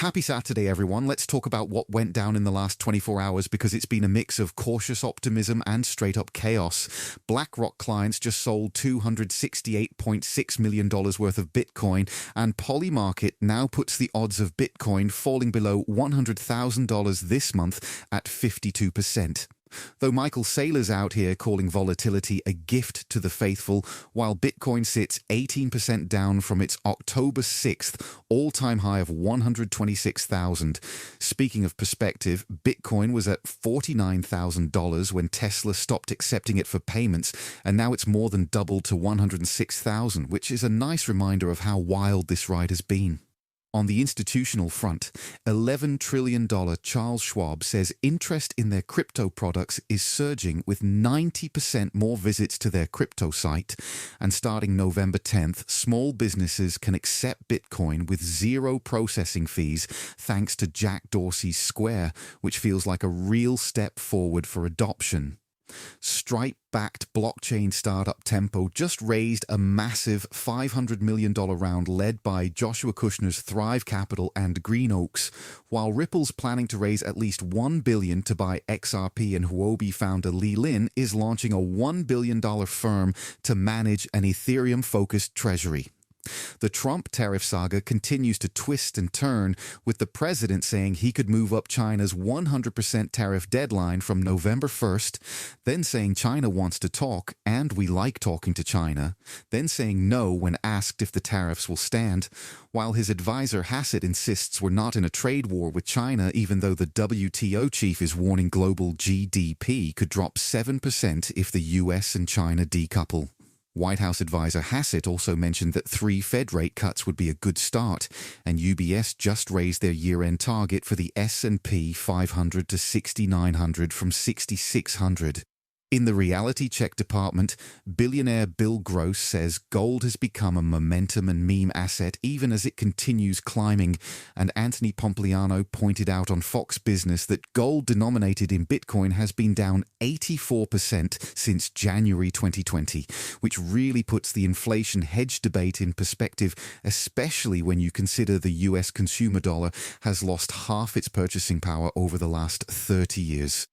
Happy Saturday, everyone. Let's talk about what went down in the last 24 hours because it's been a mix of cautious optimism and straight-up chaos. BlackRock clients just sold $268.6 million worth of Bitcoin, and Polymarket now puts the odds of Bitcoin falling below $100,000 this month at 52%. Though Michael Saylor's out here calling volatility a gift to the faithful, while Bitcoin sits 18% down from its October 6th all-time high of 126,000. Speaking of perspective, Bitcoin was at $49,000 when Tesla stopped accepting it for payments, and now it's more than doubled to 106,000, which is a nice reminder of how wild this ride has been. On the institutional front, $11 trillion Charles Schwab says interest in their crypto products is surging with 90% more visits to their crypto site. And starting November 10th, small businesses can accept Bitcoin with zero processing fees thanks to Jack Dorsey's Square, which feels like a real step forward for adoption. Stripe-backed blockchain startup Tempo just raised a massive $500 million round led by Joshua Kushner's Thrive Capital and Greenoaks, while Ripple's planning to raise at least $1 billion to buy XRP, and Huobi founder Li Lin is launching a $1 billion firm to manage an Ethereum-focused treasury. The Trump tariff saga continues to twist and turn, with the president saying he could move up China's 100% tariff deadline from November 1st, then saying China wants to talk and we like talking to China, then saying no when asked if the tariffs will stand, while his advisor Hassett insists we're not in a trade war with China, even though the WTO chief is warning global GDP could drop 7% if the US and China decouple. White House advisor Hassett also mentioned that 3 Fed rate cuts would be a good start, and UBS just raised their year-end target for the S&P 500 to 6,900 from 6,600. In the reality check department, billionaire Bill Gross says gold has become a momentum and meme asset even as it continues climbing, and Anthony Pompliano pointed out on Fox Business that gold denominated in Bitcoin has been down 84% since January 2020, which really puts the inflation hedge debate in perspective, especially when you consider the US consumer dollar has lost half its purchasing power over the last 30 years.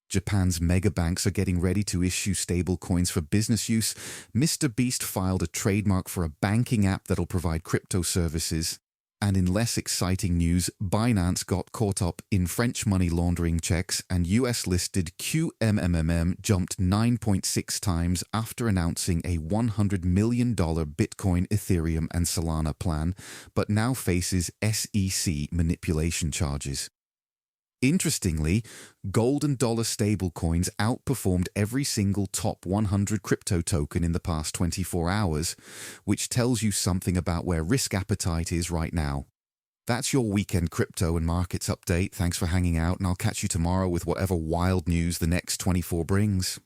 Japan's mega banks are getting ready to issue stablecoins for business use. Mr. Beast filed a trademark for a banking app that'll provide crypto services. And in less exciting news, Binance got caught up in French money laundering checks, and US-listed QMMM jumped 9.6 times after announcing a $100 million Bitcoin, Ethereum, and Solana plan, but now faces SEC manipulation charges. Interestingly, gold and dollar stablecoins outperformed every single top 100 crypto token in the past 24 hours, which tells you something about where risk appetite is right now. That's your weekend crypto and markets update. Thanks for hanging out, and I'll catch you tomorrow with whatever wild news the next 24 brings.